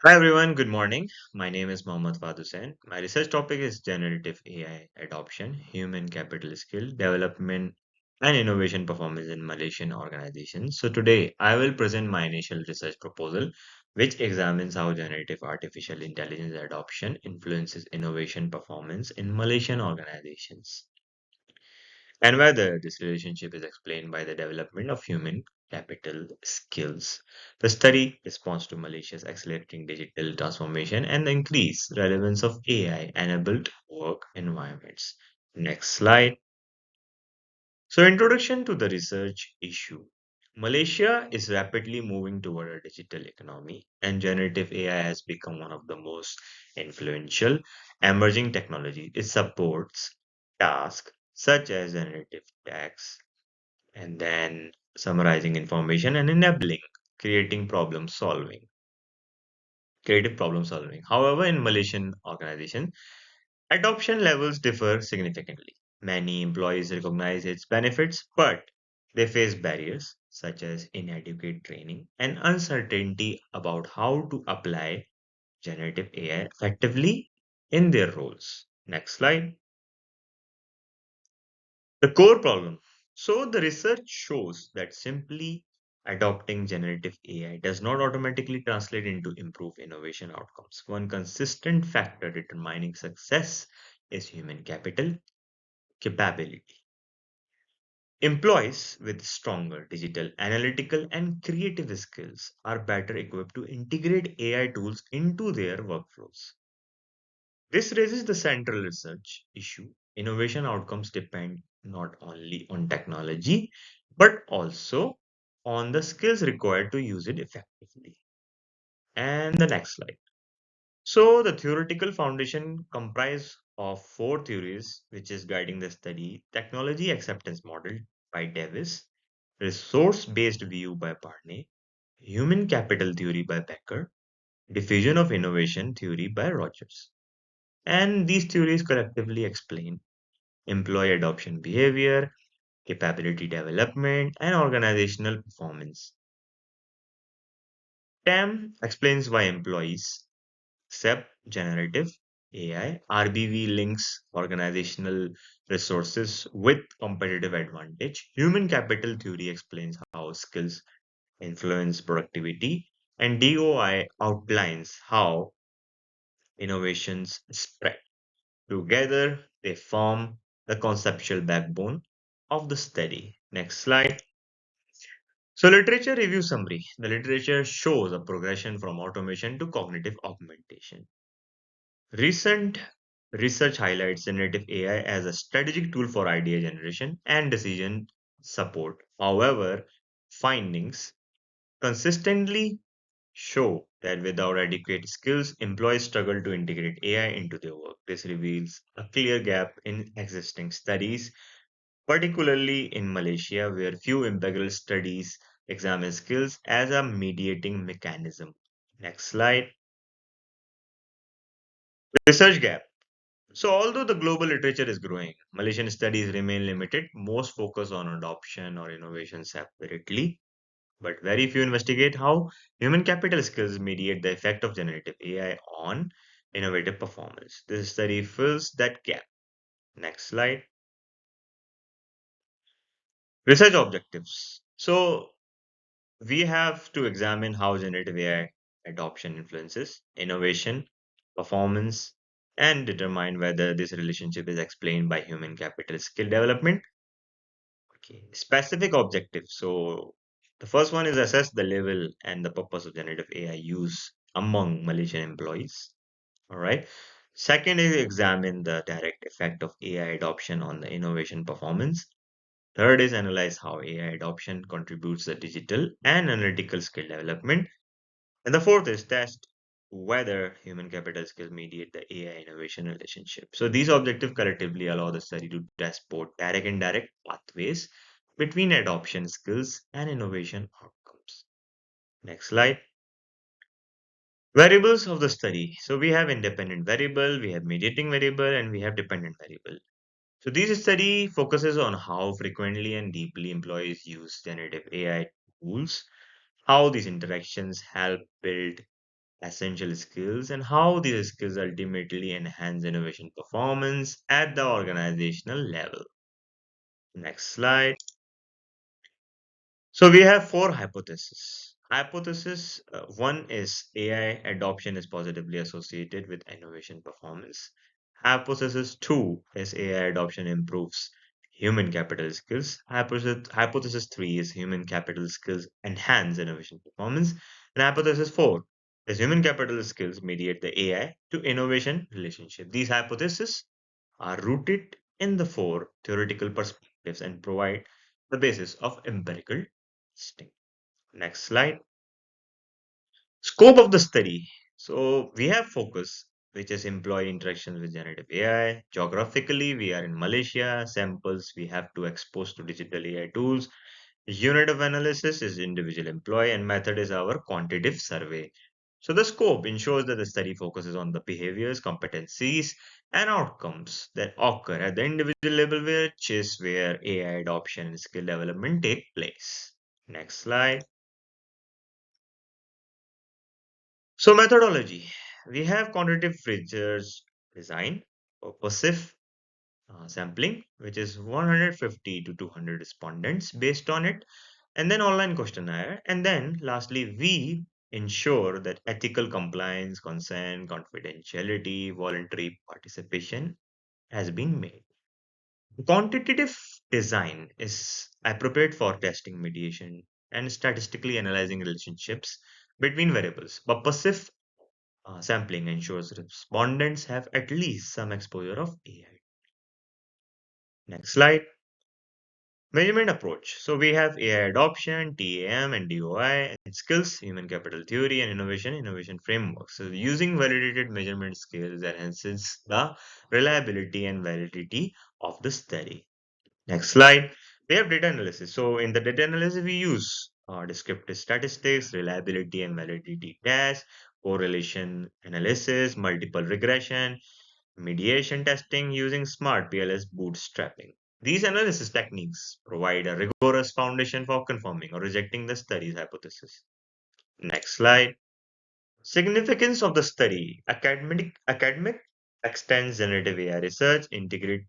Hi everyone, good morning. My name is Mohammad Fadusen. My research topic is generative AI adoption, human capital skill development, and innovation performance in Malaysian organizations. So today I will present my initial research proposal, which examines how generative artificial intelligence adoption influences innovation performance in Malaysian organizations and whether this relationship is explained by the development of human capital skills. The study responds to Malaysia's accelerating digital transformation and the increased relevance of AI enabled work environments. Next slide. So, introduction to the research issue. Malaysia is rapidly moving toward a digital economy, and generative AI has become one of the most influential emerging technologies. It supports tasks such as generative text, and then summarizing information and enabling creating problem solving creative problem solving. However, in Malaysian organization, adoption levels differ significantly. Many employees recognize its benefits, but they face barriers such as inadequate training and uncertainty about how to apply generative AI effectively in their roles. Next slide. The core problem. So, the research shows that simply adopting generative AI does not automatically translate into improved innovation outcomes. One consistent factor determining success is human capital capability. Employees with stronger digital, analytical, and creative skills are better equipped to integrate AI tools into their workflows. This raises the central research issue. Innovation outcomes depend not only on technology, but also on the skills required to use it effectively. And the next slide. So the theoretical foundation comprise of four theories, which is guiding the study: technology acceptance model by Davis, resource-based view by Barney, human capital theory by Becker, diffusion of innovation theory by Rogers. And these theories collectively explain employee adoption behavior, capability development, and organizational performance. TAM explains why employees accept generative AI. RBV links organizational resources with competitive advantage. Human capital theory explains how skills influence productivity. And DOI outlines how innovations spread. Together, they form the conceptual backbone of the study. Next slide. So, literature review summary. The literature shows a progression from automation to cognitive augmentation. Recent research highlights generative AI as a strategic tool for idea generation and decision support. However, findings consistently show that without adequate skills, employees struggle to integrate AI into their work. This reveals a clear gap in existing studies, particularly in Malaysia, where few empirical studies examine skills as a mediating mechanism. Next slide. Research gap. So, although the global literature is growing, Malaysian studies remain limited. Most focus on adoption or innovation separately, but very few investigate how human capital skills mediate the effect of generative AI on innovative performance. This study fills that gap. Next slide. Research objectives. So, we have to examine how generative AI adoption influences innovation, performance, and determine whether this relationship is explained by human capital skill development. Okay, specific objectives. So the first one is assess the level and the purpose of generative AI use among Malaysian employees. All right. Second is examine the direct effect of AI adoption on the innovation performance. Third is analyze how AI adoption contributes the digital and analytical skill development. And the fourth is test whether human capital skills mediate the AI innovation relationship. So these objectives collectively allow the study to test both direct and indirect pathways between adoption skills and innovation outcomes. Next slide. Variables of the study. So we have independent variable, we have mediating variable, and we have dependent variable. So this study focuses on how frequently and deeply employees use generative AI tools, how these interactions help build essential skills, and how these skills ultimately enhance innovation performance at the organizational level. Next slide. So we have four hypotheses. Hypothesis one is AI adoption is positively associated with innovation performance. Hypothesis two is AI adoption improves human capital skills. Hypothesis three is human capital skills enhance innovation performance. And hypothesis four is human capital skills mediate the AI to innovation relationship. These hypotheses are rooted in the four theoretical perspectives and provide the basis of empirical testing. Next slide. Scope of the study. So we have focus, which is employee interactions with generative AI. Geographically, we are in Malaysia. Samples we have to expose to digital AI tools. Unit of analysis is individual employee, and method is our quantitative survey. So the scope ensures that the study focuses on the behaviors, competencies, and outcomes that occur at the individual level, which is where AI adoption and skill development take place. Next slide. So methodology. We have quantitative research design, purposive sampling, which is 150 to 200 respondents based on it, and then online questionnaire. And then lastly, we ensure that ethical compliance, consent, confidentiality, voluntary participation has been made. Quantitative design is appropriate for testing mediation and statistically analyzing relationships between variables. Purposive sampling ensures respondents have at least some exposure of AI. Next slide. Measurement approach. So we have AI adoption, TAM, and DOI, and skills, human capital theory, and innovation frameworks. So using validated measurement scales enhances the reliability and validity of the study. Next slide. We have data analysis. So in the data analysis, we use descriptive statistics, reliability and validity tests, correlation analysis, multiple regression, mediation testing using smart PLS bootstrapping. These analysis techniques provide a rigorous foundation for confirming or rejecting the study's hypothesis. Next slide. Significance of the study. Academic extends generative AI research, integrate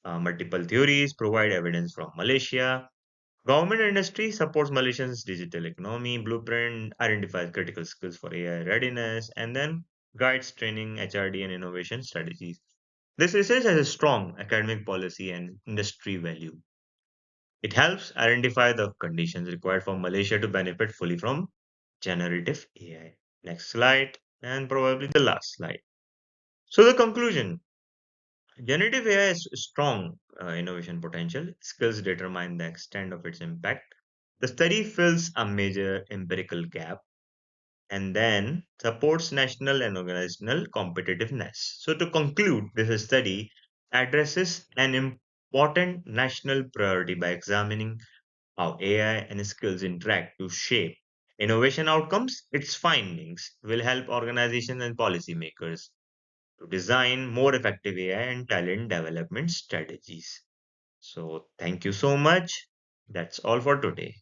multiple theories, provide evidence from Malaysia. Government industry supports Malaysia's digital economy blueprint, identifies critical skills for AI readiness, and then guides training, HRD, and innovation strategies. This research has a strong academic policy and industry value. It helps identify the conditions required for Malaysia to benefit fully from generative AI. Next slide, and probably the last slide. So, the conclusion. Generative AI has strong innovation potential. Skills determine the extent of its impact. The study fills a major empirical gap and then supports national and organizational competitiveness. So, to conclude, this study addresses an important national priority by examining how AI and skills interact to shape innovation outcomes. Its findings will help organizations and policymakers to design more effective AI and talent development strategies. So, thank you so much. That's all for today.